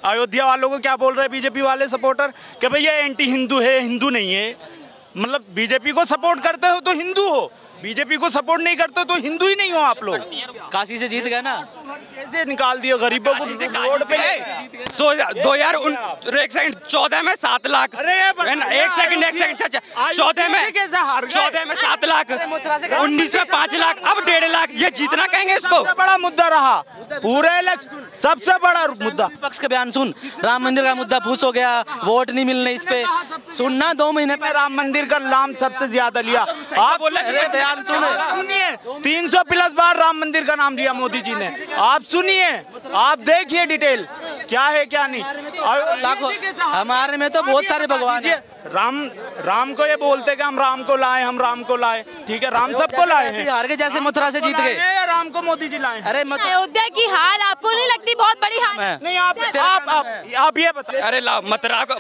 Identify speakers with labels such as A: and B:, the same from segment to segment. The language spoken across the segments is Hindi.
A: अयोध्या वालों को क्या बोल रहे हैं बीजेपी वाले सपोर्टर कि भैया एंटी हिंदू है, हिंदू नहीं है। मतलब बीजेपी को सपोर्ट करते हो तो हिंदू हो, बीजेपी को सपोर्ट नहीं करते तो हिंदू ही नहीं हो आप लोग।
B: काशी से जीत गए ना,
A: कैसे निकाल दिया गरीबों को रोड पे?
C: 2014 में 7 लाख, एक सेकंड 14 में 7 लाख, 19 में 5 लाख, अब 1.5 लाख। ये जीतना कहेंगे इसको?
A: सबसे बड़ा मुद्दा रहा पूरे इलेक्शन, सबसे बड़ा मुद्दा।
B: विपक्ष का बयान सुन, राम मंदिर का मुद्दा फूस हो गया, वोट नहीं मिलने इस पे सुनना। 2 महीने पे
A: राम मंदिर का नाम सबसे ज्यादा लिया। आप
B: बयान
A: सुनिए, 300+ बार राम मंदिर का नाम लिया मोदी जी ने। आप सुनिए, आप देखिए डिटेल क्या है क्या नहीं।
B: हमारे में तो बहुत सारे भगवान हैं।
A: राम को ये बोलते कि हम राम को लाए, हम राम को लाए। ठीक है, राम सबको लाए हैं।
B: हार के जैसे मथुरा से जीत गए,
A: राम को मोदी जी लाए।
B: अरे
D: अयोध्या की हाल आपको नहीं लगती बहुत बड़ी हाल?
A: नहीं, आप ये बताइए।
C: अरे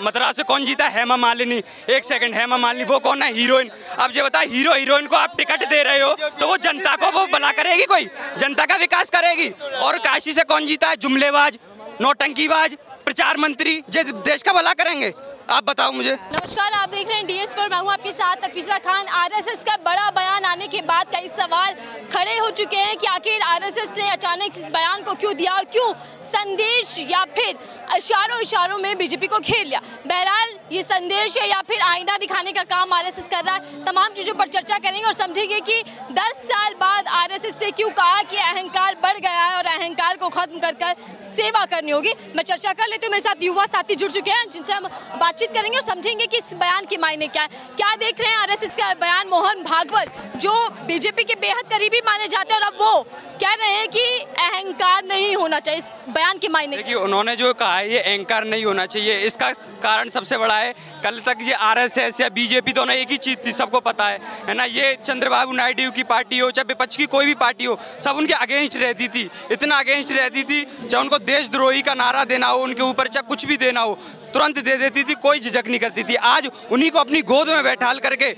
C: मथुरा से कौन जीता? हेमा मालिनी। एक सेकंड, हेमा मालिनी वो कौन है? हीरोइन। अब ये बता, हीरोइन को आप टिकट दे रहे हो तो वो जनता को वो भला करेगी? कोई जनता का विकास करेगी? और काशी से कौन जीता है? जुमलेबाज, नौटंकीबाज, प्रचार मंत्री, जो देश का भला करेंगे? आप बताओ मुझे।
D: नमस्कार, आप देख रहे हैं DS4, मैं हूं आपके साथ नफीसा खान। RSS का बड़ा बयान आने के बाद कई सवाल खड़े हो चुके हैं कि आखिर RSS ने अचानक इस बयान को क्यों दिया और क्यों संदेश या फिर इशारों में बीजेपी को घेर लिया। बहरहाल ये संदेश है या फिर आईना दिखाने का काम RSS कर रहा है। तमाम चीजों पर चर्चा करेंगे और समझेंगे कि 10 साल बाद RSS ने क्यों कहा कि अहंकार बढ़ गया है और अहंकार को खत्म कर सेवा करनी होगी। मैं चर्चा कर लेती हूँ, मेरे साथ युवा साथी जुड़ चुके हैं जिनसे हम बातचीत करेंगे और समझेंगे कि इस बयान के मायने क्या है। क्या देख रहे हैं RSS का बयान? मोहन भागवत जो बीजेपी के बेहद करीबी माने जाते हैं और अब वो कह रहे हैं कि अहंकार नहीं होना चाहिए। इस बयान के मायने
C: देखिए, उन्होंने जो कहा है ये अहंकार नहीं होना चाहिए, इसका कारण सबसे बड़ा है कल तक ये RSS या बीजेपी दोनों एक ही चीज़ थी, सबको पता है ना। ये चंद्रबाबू नायडू की पार्टी हो चाहे विपक्ष की कोई भी पार्टी हो, सब उनके अगेंस्ट रहती थी। इतना अगेंस्ट रहती थी, चाहे उनको देशद्रोही का नारा देना हो उनके ऊपर, चाहे कुछ भी देना हो तुरंत दे देती थी, कोई झिझक नहीं करती थी। आज उन्हीं को अपनी गोद में बैठाल करके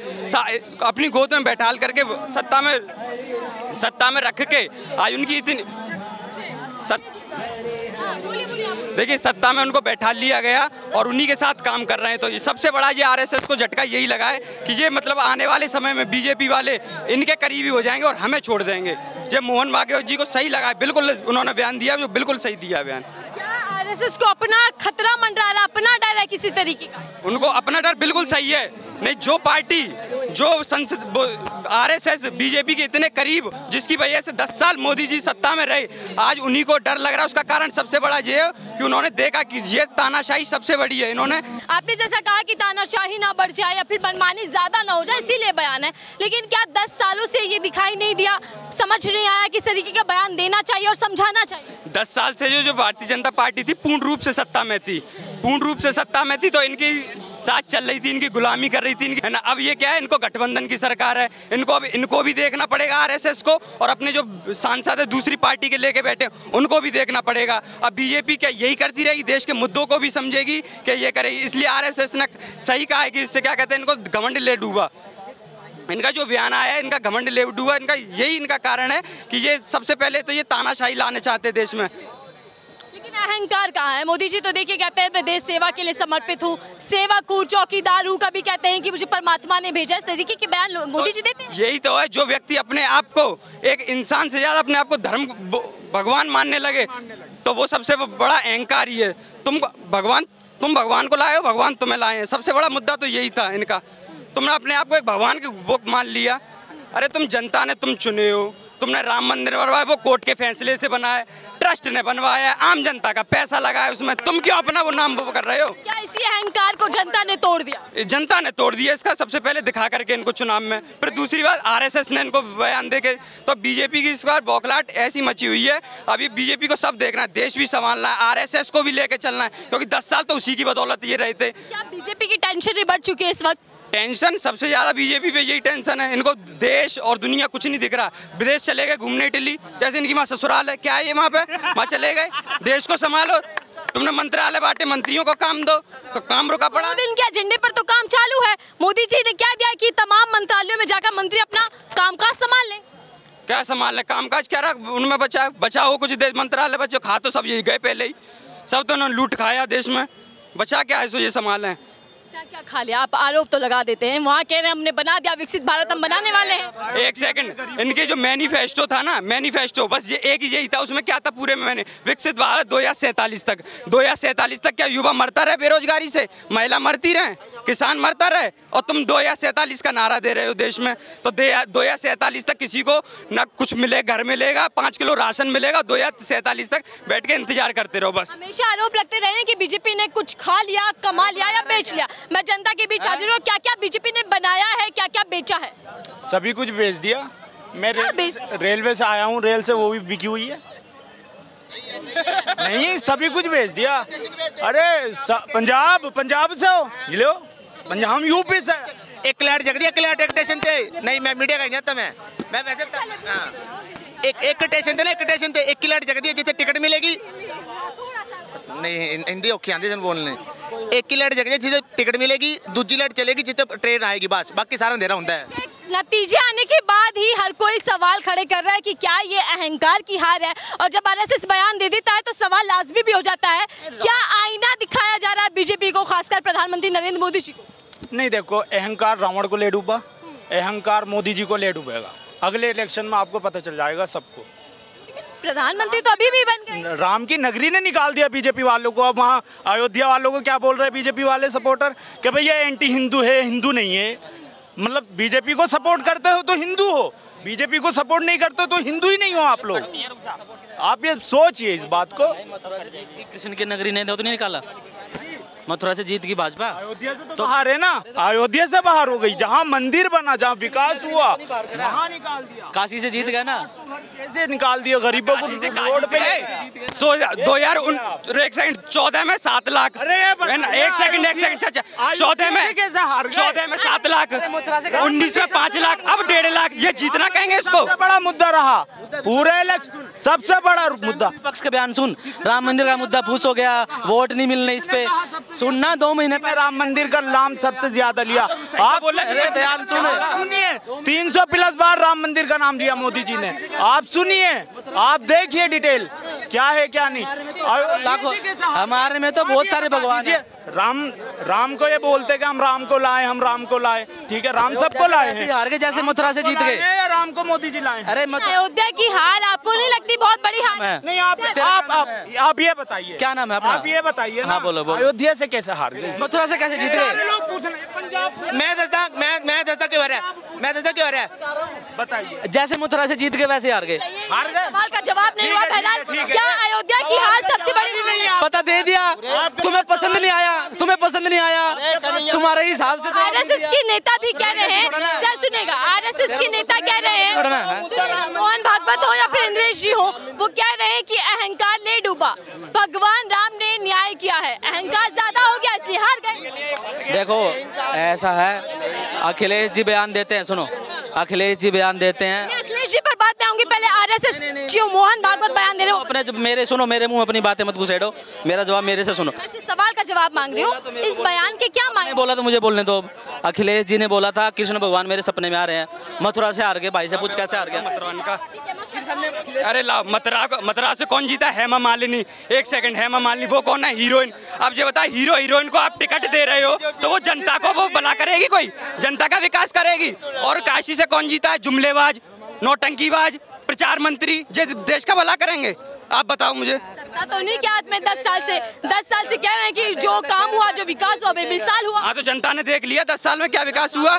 C: सत्ता में रख के आज उनकी इतनी देखिए सत्ता में उनको बैठा लिया गया और उन्हीं के साथ काम कर रहे हैं। तो ये सबसे बड़ा ये RSS को झटका यही लगा है कि ये मतलब आने वाले समय में बीजेपी वाले इनके करीबी हो जाएंगे और हमें छोड़ देंगे। ये मोहन भागवत जी को सही लगा है, बिल्कुल उन्होंने बयान दिया जो बिल्कुल सही दिया बयान।
D: RSS को अपना खतरा मंडरा रहा, अपना डर है किसी तरीके का?
C: उनको अपना डर बिल्कुल सही है। नहीं, जो पार्टी जो संसद RSS बीजेपी के इतने करीब, जिसकी वजह से 10 साल मोदी जी सत्ता में रहे, आज उन्हीं को डर लग रहा है। उसका कारण सबसे बड़ा ये है कि उन्होंने देखा कि ये तानाशाही सबसे बड़ी है। इन्होंने
D: आपने जैसा कहा कि तानाशाही ना बढ़ जाए या फिर मनमानी ज्यादा ना हो जाए, इसीलिए बयान है। लेकिन क्या 10 सालों से ये दिखाई नहीं दिया, समझ नहीं आया किस तरीके का बयान देना चाहिए और समझाना चाहिए?
C: 10 साल से जो भारतीय जनता पार्टी थी पूर्ण रूप से सत्ता में थी, तो इनकी साथ चल रही थी, इनकी गुलामी कर रही थी इनकी, है ना। अब ये क्या है, इनको गठबंधन की सरकार है, इनको भी देखना पड़ेगा RSS को, और अपने जो सांसद है दूसरी पार्टी के लेके बैठे उनको भी देखना पड़ेगा। अब बीजेपी क्या यही करती रहेगी? देश के मुद्दों को भी समझेगी कि ये करेगी। इसलिए RSS ने सही कहा है कि इससे क्या कहते हैं, इनको घमंड ले डूबा। इनका जो बयान आया है, इनका घमंड ले डूबा, इनका कारण है कि ये सबसे पहले तो ये तानाशाही लाने चाहते हैं देश में।
D: लेकिन अहंकार कहाँ है? मोदी जी तो देखिए कहते हैं मैं देश सेवा के लिए समर्पित हूँ, सेवक हूँ, चौकीदार हूँ, कभी कहते हैं कि मुझे परमात्मा ने भेजा। इस तरीके के बयान मोदी जी देते हैं।
C: यही तो है, जो व्यक्ति अपने आप को एक इंसान से ज्यादा अपने आप को धर्म भगवान मानने लगे तो वो सबसे बड़ा अहंकार ही है। तुम भगवान को लाए हो, भगवान तुम्हें लाए हैं। सबसे बड़ा मुद्दा तो यही था इनका। तुमने अपने आप को एक भगवान के वो मान लिया। अरे जनता ने तुम चुने हो, तुमने राम मंदिर बनवाया, वो कोर्ट के फैसले से बनाया, ट्रस्ट ने बनवाया, आम जनता का पैसा लगाया उसमें, तुम क्यों अपना वो नाम वो कर रहे हो?
D: क्या इसी अहंकार को जनता ने तोड़ दिया?
C: जनता ने तोड़ दिया इसका सबसे पहले दिखा करके इनको चुनाव में। फिर दूसरी बात RSS ने इनको बयान देके, तो बीजेपी की इस बार बौखलाहट ऐसी मची हुई है। अभी बीजेपी को सब देखना है, देश भी संभालना है, RSS को भी लेके चलना है, क्योंकि 10 साल तो उसी की बदौलत ये रहे थे।
D: क्या बीजेपी की टेंशन ही बढ़ चुकी है इस वक्त?
C: टेंशन सबसे ज्यादा बीजेपी पे यही टेंशन है। इनको देश और दुनिया कुछ नहीं दिख रहा। विदेश चले गए घूमने इटली, जैसे इनकी माँ ससुराल है, क्या है ये वहाँ पे, वहाँ चले गए। देश को संभालो, तुमने मंत्रालय बांटे, मंत्रियों को काम दो, तो काम रुका पड़ा।
D: इनके एजेंडे पर तो काम चालू है। मोदी जी ने क्या दिया कि तमाम मंत्रालयों में जाकर मंत्री अपना कामकाज संभाल ले।
C: क्या संभाल ले? कामकाज क्या रहा उनमें? बचा हो कुछ देश मंत्रालय बच्चों, खा तो सब यही गए पहले ही। सब तो उन्होंने लूट खाया देश में, बचा क्या है सो ये संभालें।
D: क्या क्या खा लिया? आप आरोप तो लगा देते हैं, वहाँ कह रहे हैं हमने बना दिया, विकसित भारत हम बनाने वाले हैं।
C: एक सेकंड, इनके जो मैनिफेस्टो था ना, मैनिफेस्टो बस ये एक ही यही था, उसमें क्या था पूरे में मैंने विकसित भारत 2047 तक, 2047 तक क्या युवा मरता रहे बेरोजगारी से, महिला मरती रहे, किसान मरता रहे, और तुम 2047 का नारा दे रहे हो देश में। तो 2047 तक किसी को ना कुछ मिले, घर मिलेगा, 5 किलो राशन मिलेगा, 2047 तक बैठ के इंतजार करते रहो बस।
D: हमेशा आरोप लगते रहे कि बीजेपी ने कुछ खा लिया, कमा लिया या बेच लिया। मैं जनता के बीच हाजिर हूँ, क्या क्या बीजेपी ने बनाया है, क्या क्या बेचा है?
A: सभी कुछ बेच दिया। मैं रेलवे से आया हूँ, रेल से वो भी बिकी हुई है। नहीं, सभी कुछ बेच दिया। अरे पंजाब से हो, लो पंजाब, हम यूपी से।
E: एक लाइट जग दी, एक लाइट एक स्टेशन थे। नहीं मैं मीडिया का नहीं था, मैं वैसे एक स्टेशन थे ना, एक स्टेशन थे, एक लाइट जग दी जिसे टिकट मिलेगी। नहीं हिंदी औखी आती बोलने। एक ही लाइट जगह जिसे टिकट मिलेगी, दूसरी लाइट चलेगी जिसे ट्रेन आएगी, बस बाकी सारा अंधेरा होता है।
D: नतीजे आने के बाद ही हर कोई सवाल खड़े कर रहा है कि क्या ये अहंकार की हार है, और जब आरएसएस बयान दे देता है तो सवाल लाजमी भी हो जाता है, क्या आईना दिखाया जा रहा है बीजेपी को, खासकर प्रधानमंत्री नरेंद्र मोदी जी को?
A: नहीं देखो, अहंकार रावण को ले डूबा, अहंकार मोदी जी को ले डूबेगा। अगले इलेक्शन में आपको पता चल जाएगा सबको।
D: प्रधानमंत्री तो अभी भी बन गए।
A: राम की नगरी ने निकाल दिया बीजेपी वालों को। अब वहाँ अयोध्या वालों को क्या बोल रहे हैं बीजेपी वाले सपोर्टर कि भैया एंटी हिंदू है, हिंदू नहीं है। मतलब बीजेपी को सपोर्ट करते हो तो हिंदू हो, बीजेपी को सपोर्ट नहीं करते तो हिंदू ही नहीं हो आप लोग। आप ये सोचिए इस बात को।
B: कृष्ण की नगरी ने तो नहीं निकाला, मथुरा से जीत की भाजपा।
A: अयोध्या से तो बाहर है ना, अयोध्या से बाहर हो गई। जहाँ मंदिर बना, जहाँ विकास हुआ, वहाँ निकाल दिया।
B: काशी से जीत गया ना,
A: कैसे निकाल दिया? गरीबों को रोड पे
C: 2014 में 7 लाख, एक सेकंड, 14 में 7 लाख, 19 में 5 लाख, अब 1.5 लाख। ये जीतना कहेंगे इसको?
A: सबसे बड़ा मुद्दा रहा पूरे इलेक्शन, सबसे बड़ा मुद्दा।
B: विपक्ष का बयान सुन, राम मंदिर का मुद्दा पूछ हो गया, वोट नहीं मिलने इस पे सुनना। 2 महीने
A: में राम मंदिर का नाम सबसे ज्यादा लिया। आप
B: बयान
A: सुनिए, 300+ बार राम मंदिर का नाम लिया मोदी जी ने। आप सुनिए, आप देखिए डिटेल क्या है क्या नहीं।
B: हमारे में तो बहुत सारे भगवान हैं।
A: राम को ये बोलते कि हम राम को लाए, हम राम को लाए। ठीक है, राम सबको लाए हैं।
B: हार गए जैसे मथुरा से जीत गए,
A: राम को मोदी जी लाए।
B: अरे
D: अयोध्या की हार आपको नहीं लगती बहुत बड़ी हार?
A: नहीं, आप ये बताइए,
B: क्या नाम है अपना?
A: आप ये बताइए।
B: हाँ बोलो।
A: अयोध्या से कैसे हार गए,
B: मथुरा से कैसे जीत गए?
A: लोग पूछ रहे हैं पंजाब।
E: मैं दस्ता क्यों आ रहा है,
A: बताइए।
B: जैसे मथुरा से जीत गए वैसे हार गए।
D: सवाल का जवाब नहीं हुआ। बहरहाल क्या अयोध्या की हार सबसे बड़ी?
B: पता दे दिया, तुम्हें पसंद नहीं आया, तुम्हारे हिसाब से।
D: आरएसएस के नेता भी कह रहे हैं, सर सुनेगा, आरएसएस के नेता कह रहे हैं, मोहन भागवत हो या फिर इंद्रेश जी हो, वो कह रहे हैं कि अहंकार ले डूबा, भगवान राम ने न्याय किया है, अहंकार ज्यादा हो गया इसलिए हार गए।
B: देखो ऐसा है, अखिलेश जी बयान देते हैं, सुनो, अखिलेश जी बयान देते हैं।
D: अखिलेश जी पर बात में आऊंगी, पहले आरएसएस जी मोहन भागवत बयान दे रहे हो।
B: अपने जब मेरे मुंह अपनी बातें मत घुसेड़ो, मेरा जवाब मेरे से सुनो।
D: सवाल का जवाब मांग रही हूँ, इस बयान के क्या मांग?
B: बोला तो मुझे बोलने दो। अखिलेश जी ने बोला था कृष्ण भगवान मेरे सपने में आ रहे हैं, मथुरा से हार गए। भाई से पूछ कैसे हार गया?
C: अरे ला, मथुरा से कौन जीता? हेमा मालिनी। एक सेकंड, हेमा मालिनी वो कौन है? हीरोइन। अब ये बता, हीरोइन को आप टिकट दे रहे हो तो वो जनता को वो भला करेगी? कोई जनता का विकास करेगी? और काशी से कौन जीता है? जुमलेबाज, नौटंकीबाज, प्रचार मंत्री, जो देश का भला करेंगे? आप बताओ मुझे।
D: तो नहीं क्या हाथ में 10 साल से कह रहे हैं कि जो काम हुआ, जो विकास हुआ, 20 साल हुआ।
C: हाँ तो जनता ने देख लिया 10 साल में क्या विकास हुआ।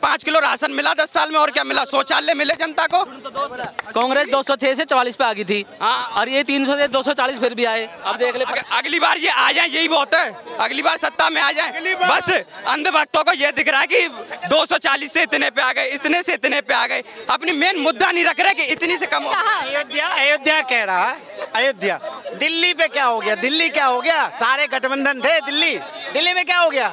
C: 5 किलो राशन मिला 10 साल में, और क्या मिला? शौचालय मिले जनता को।
B: कांग्रेस 206 से 44 पे आ गई थी,
C: हाँ,
B: और ये 300 से 240 फिर भी आए। अब देख ले,
C: अगली बार ये आ जाए, यही बहुत है। अगली बार सत्ता में आ जाए। बस अंधभक्तों को ये दिख रहा है कि 240 से इतने पे आ गए, इतने से इतने पे आ गए। अपनी मेन मुद्दा नहीं रख रहे कि इतनी से कम।
E: अयोध्या कह रहा है, अयोध्या। दिल्ली पे क्या हो गया? दिल्ली क्या हो गया? सारे गठबंधन थे दिल्ली में क्या हो गया?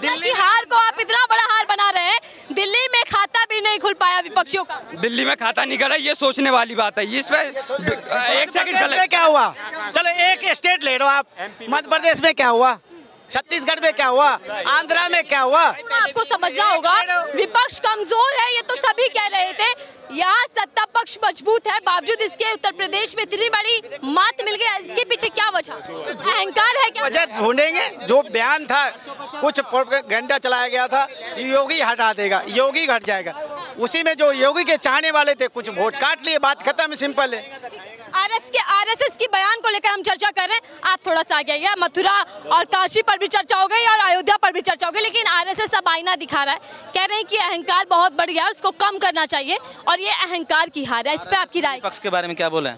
D: दिल्ली हार को आप इतना बड़ा हार बना रहे हैं, दिल्ली में खाता भी नहीं खुल पाया विपक्षियों का।
C: दिल्ली में खाता नहीं खुला, ये सोचने वाली बात है। इस पे एक सेकंड
E: क्या हुआ? चलो एक स्टेट ले लो आप, मध्य प्रदेश में क्या हुआ?
F: छत्तीसगढ़ में क्या हुआ, आंध्रा में क्या हुआ।
D: आपको समझना होगा विपक्ष कमजोर है, ये तो सभी कह रहे थे। यहाँ सत्ता पक्ष मजबूत है, बावजूद इसके उत्तर प्रदेश में इतनी बड़ी मात मिल गई। इसके पीछे क्या वजह, अहंकार है क्या?
F: वजह ढूंढेंगे। जो बयान था, कुछ प्रोपेगेंडा चलाया गया था, योगी हटा देगा, योगी घट जाएगा। उसी में जो योगी के चाहने वाले थे कुछ वोट काट लिए, बात खत्म, सिंपल है।
D: आरएसएस की बयान को लेकर हम चर्चा कर रहे हैं। आप थोड़ा सा आगे आइए। मथुरा और काशी पर भी चर्चा हो गई और अयोध्या पर भी चर्चा हो गई, लेकिन आरएसएस अब आईना दिखा रहा है। कह रहे हैं कि अहंकार बहुत बढ़ गया है, उसको कम करना चाहिए और ये अहंकार की हार है। इस पे आपकी राय?
B: पक्ष के बारे में क्या बोले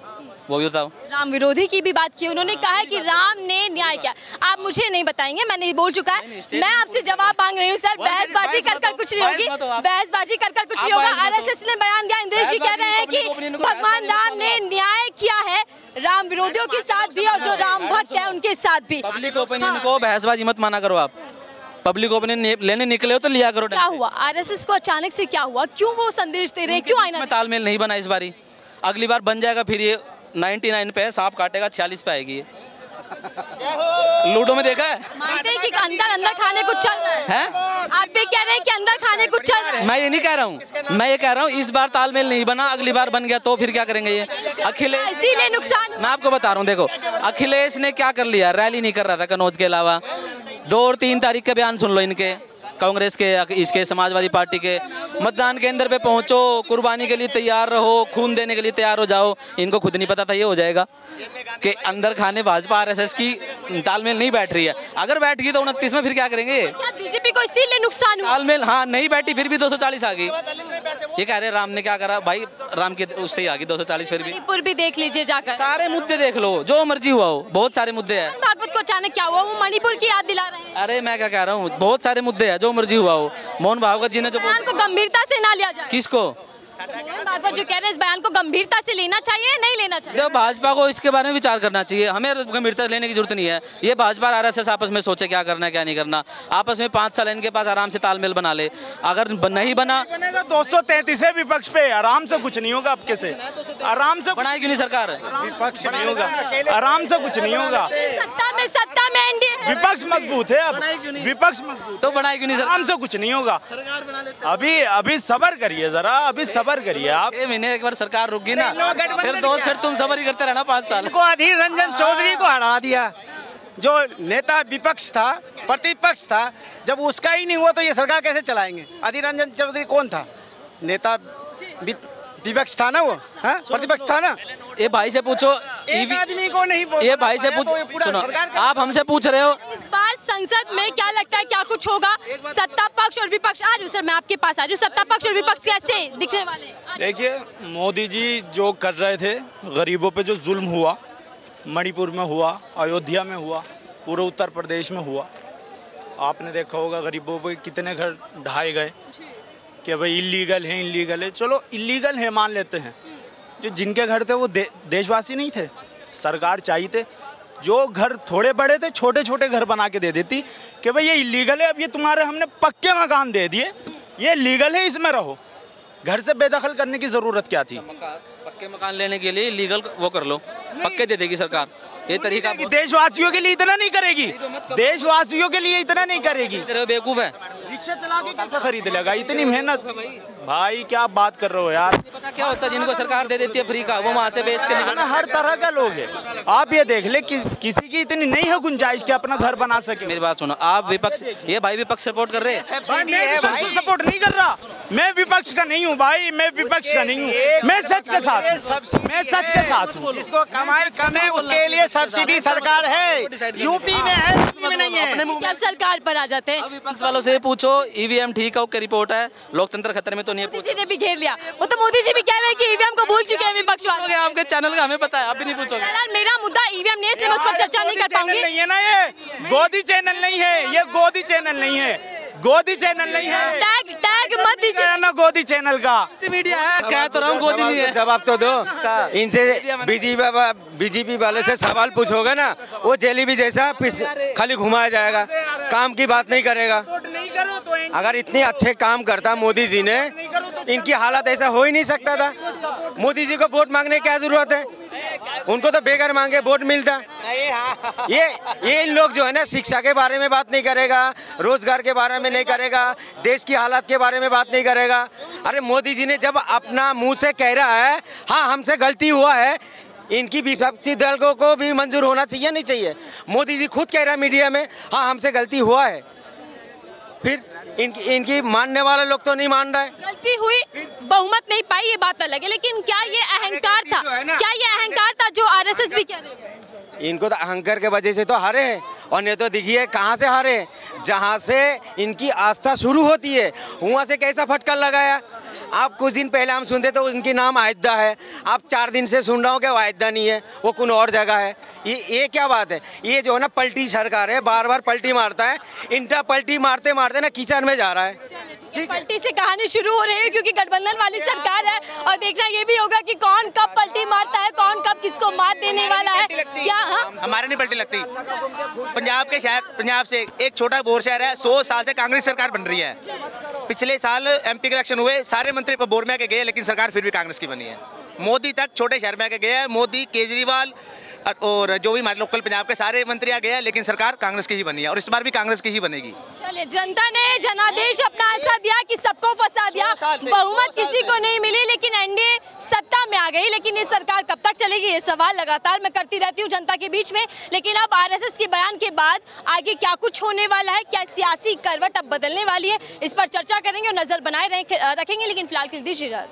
B: वो भी बताओ।
D: राम विरोधी की भी बात की, उन्होंने कहा है कि राम ने न्याय किया। आप मुझे नहीं बताएंगे, मैंने बोल चुका है। मैं आपसे जवाब मांग रही हूँ सर। बहसबाजी कर कुछ नहीं होगी, बहसबाजी कर कुछ नहीं होगा। आरएसएस ने बयान दिया, इंद्रेश जी कह रहे हैं कि भगवान राम ने न्याय किया है राम विरोधियों के साथ भी और जो राम भक्त है उनके साथ भी।
B: पब्लिक ओपिनियन को बहसबाजी मत माना करो आप। पब्लिक ओपिनियन लेने निकले हो तो लिया करो।
D: क्या हुआ आरएसएस को अचानक से, क्या हुआ, क्यों वो संदेश दे रहे हैं, क्यों आईना?
B: तालमेल नहीं बना इस बारी, अगली बार बन जाएगा। फिर ये 99 पे है, सांप काटेगा 46 पे आएगी। लूडो में देखा है,
D: मानते हैं कि अंदर खाने कुछ चल रहा है? आप भी कह रहे हैं कि अंदर खाने कुछ चल रहा है?
B: मैं ये नहीं कह रहा हूँ, मैं ये कह रहा हूँ इस बार तालमेल नहीं बना, अगली बार बन गया तो फिर क्या करेंगे ये अखिलेश?
D: इसीलिए नुकसान।
B: मैं आपको बता रहा हूँ, देखो अखिलेश ने क्या कर लिया, रैली नहीं कर रहा था कनौज के अलावा। 2 और 3 तारीख के बयान सुन लो इनके, कांग्रेस के, इसके, समाजवादी पार्टी के। मतदान केंद्र पे पहुंचो, कुर्बानी के लिए तैयार रहो, खून देने के लिए तैयार हो जाओ। इनको खुद नहीं पता था ये हो जाएगा कि अंदर खाने भाजपा आरएसएस की तालमेल नहीं बैठ रही है। अगर बैठ गई तो 29 में फिर क्या करेंगे?
D: क्या बीजेपी को इसीलिए नुकसान हुआ?
B: तालमेल हाँ नहीं बैठी, फिर भी 240 आ गई। ये कह रहे राम ने क्या करा भाई, राम के उससे ही आ गई 240। फिर भी
D: मणिपुर भी देख लीजिए जाकर,
B: सारे मुद्दे देख लो, जो मर्जी हुआ हो, बहुत सारे मुद्दे हैं।
D: भागवत को अचानक क्या हुआ, वो मणिपुर की याद दिला रहे हैं?
B: अरे मैं क्या कह रहा हूँ, बहुत सारे मुद्दे हैं, जो मर्जी हुआ हो। मोहन भागवत जी ने जो
D: बयान को गंभीरता से ना लिया जाए।
B: किसको?
D: मोहन भागवत जो कह रहे हैं इस बयान को गंभीरता से लेना चाहिए, नहीं लेना चाहिए?
B: देखो भाजपा को इसके बारे में विचार करना चाहिए, हमें गंभीरता लेने की जरूरत नहीं है। ये भाजपा और आरएसएस आपस में सोचे क्या करना है क्या नहीं करना, आपस में 5 साल इनके पास आराम से तालमेल बना ले। अगर नहीं बना
A: 233 है विपक्ष पे, आराम से कुछ नहीं होगा आपके से, आराम से
B: बनाएगी नहीं सरकार,
A: विपक्ष नहीं होगा, आराम से कुछ नहीं होगा।
D: सत्ता में एनडीए
A: विपक्ष मजबूत है, अब विपक्ष मजबूत
B: तो बनाएगी नहीं सरकार,
A: आराम से कुछ नहीं होगा। अभी सबर करिए जरा, अभी सबर करिए आप।
B: 6 महीने एक बार सरकार रुक गई ना, फिर तुम सबर ही करते रहना 5 साल।
F: को अधीर रंजन चौधरी को हटा दिया, जो नेता विपक्ष था, प्रतिपक्ष था, जब उसका ही नहीं हुआ तो ये सरकार कैसे चलाएंगे? अधीर रंजन चौधरी कौन था? नेता विपक्ष था ना, वो प्रतिपक्ष था ना।
B: ये भाई से पूछो,
F: एक आदमी को नहीं,
B: ये भाई से पूछ, सुनो आप हमसे पूछ रहे हो
D: इस बार संसद में क्या लगता है क्या कुछ होगा? सत्ता पक्ष और विपक्ष, आ रही हूँ सर मैं आपके पास आ रही हूँ, सत्ता पक्ष और विपक्ष कैसे दिखने वाले?
A: देखिए मोदी जी जो कर रहे थे, गरीबों पे जो जुल्म हुआ, मणिपुर में हुआ, अयोध्या में हुआ, पूरे उत्तर प्रदेश में हुआ, आपने देखा होगा गरीबों पे कितने घर ढाए गए कि भाई इलीगल है। चलो इलीगल है मान लेते हैं, जो जिनके घर थे वो देशवासी नहीं थे, सरकार चाहिए थे जो घर थोड़े बड़े थे छोटे छोटे घर बना के दे देती कि भाई ये इलीगल है, अब ये तुम्हारे हमने पक्के मकान दे दिए, ये लीगल है, इसमें रहो। घर से बेदखल करने की जरूरत क्या थी?
B: पक्के मकान लेने के लिए लीगल वो कर लो, पक्के दे देगी सरकार। ये तरीका
A: देशवासियों के लिए इतना नहीं करेगी, देशवासियों के लिए इतना नहीं करेगी।
B: बेवकूफ है,
A: रिक्शा चला के कैसे खरीद लेगा? इतनी मेहनत भाई, क्या बात कर रहे हो यार?
B: पता क्या होता है, जिनको सरकार दे देती है फ्री का, वो वहाँ से बेच के निकलना।
A: हर तरह का लोग है, आप ये देख ले किसी की इतनी नहीं है गुंजाइश कि अपना घर बना सके।
B: मेरी बात सुनो, आप विपक्ष, ये भाई विपक्ष सपोर्ट कर रहे हैं?
A: सपोर्ट नहीं कर रहा, मैं विपक्ष का नहीं हूँ भाई, मैं विपक्ष का नहीं हूँ, मैं सच के साथ हूँ, मैं सच के साथ हूँ।
F: जिसको कमाई कम है उसके लिए सब्सिडी सरकार है, यूपी में है, यूपी में नहीं है।
D: अब सरकार पर आ जाते हैं।
B: विपक्ष वालों से पूछो ईवीएम ठीक है, ओके रिपोर्ट है, लोकतंत्र खतरे में तो नहीं है।
D: मोदी जी ने भी घेर लिया, वो तो मोदी जी भी कह रहे हैं कि ईवीएम को भूल चुके हैं विपक्ष वाले।
B: आपके चैनल का हमें पता है, आप भी नहीं पूछोगे।
D: मेरा मुद्दा ईवीएम नहीं है, इसलिए मैं उस पर चर्चा नहीं कर पाऊंगी।
A: नहीं है ना, ये गोदी चैनल नहीं है, ये गोदी चैनल नहीं है, गोदी चैनल नहीं है।
D: टैग मत दीजिए
A: ना गोदी चैनल का,
B: मीडिया है, कह तो रहा हूँ गोदी नहीं है।
G: जवाब तो दो, इनसे बीजेपी वाले से सवाल पूछोगे ना, वो जेलीबी जैसा खाली घुमाया जाएगा, काम की बात नहीं करेगा। अगर इतने अच्छे काम करता मोदी जी ने, इनकी हालत ऐसा हो ही नहीं सकता था। मोदी जी को वोट मांगने की क्या जरूरत है, उनको तो बेगर मांगे वोट मिलता। ये इन लोग जो है ना शिक्षा के बारे में बात नहीं करेगा, रोजगार के बारे में नहीं करेगा, देश की हालत के बारे में बात नहीं करेगा। अरे मोदी जी ने जब अपना मुंह से कह रहा है हाँ हमसे गलती हुआ है, इनकी विपक्षी दल को भी मंजूर होना चाहिए नहीं चाहिए। मोदी जी खुद कह रहा है मीडिया में हाँ हमसे गलती हुआ है, फिर इनकी मानने वाले लोग तो नहीं मान रहे।
D: गलती हुई, बहुमत नहीं पाई, ये बात अलग है, लेकिन क्या ये अहंकार था? क्या ये अहंकार था जो आरएसएस भी कह रहे हैं?
G: इनको तो अहंकार के वजह से तो हारे हैं, और नहीं तो देखिए कहाँ से हारे, जहाँ से इनकी आस्था शुरू होती है वहाँ से कैसा फटकार लगाया। आप कुछ दिन पहले हम सुनते तो उनकी नाम आयदा है, आप 4 दिन से सुन रहा हूँ कि वो आयदा नहीं है, वो कौन और जगह है। ये क्या बात है? ये जो है ना पलटी सरकार है, बार बार पलटी मारता है, इनका पलटी मारते मारते ना कीचड़ में जा रहा है।
D: पलटी से कहानी शुरू हो रही है क्योंकि गठबंधन वाली सरकार है, और देखना ये भी होगा कि कौन कब पलटी मारता है, कौन कब किसको मात देने वाला है। क्या
E: हमारे नहीं पलटी लगती। पंजाब के शहर, पंजाब से एक छोटा बोर शहर है, 100 साल से कांग्रेस सरकार बन रही है। पिछले साल एमपी के इलेक्शन हुए, सारे मंत्री बोर में के गए, लेकिन सरकार फिर भी कांग्रेस की बनी है। मोदी तक छोटे शहर में के गए हैं, मोदी, केजरीवाल और जो भी हमारे लोकल पंजाब के सारे मंत्री आ गए हैं, लेकिन सरकार कांग्रेस की ही बनी है और इस बार भी कांग्रेस की ही बनेगी।
D: चलिए, जनता ने जनादेश अपना ऐसा दिया कि सबको फंसा दिया, बहुमत किसी को नहीं मिली, लेकिन एनडीए सत्ता में आ गई। लेकिन ये सरकार कब तक चलेगी, ये सवाल लगातार मैं करती रहती हूँ जनता के बीच में। लेकिन अब आरएसएस के बयान के बाद आगे क्या कुछ होने वाला है, क्या सियासी करवट अब बदलने वाली है, इस पर चर्चा करेंगे और नजर बनाए रखेंगे। लेकिन फिलहाल के लिए दीजिए इजाजत।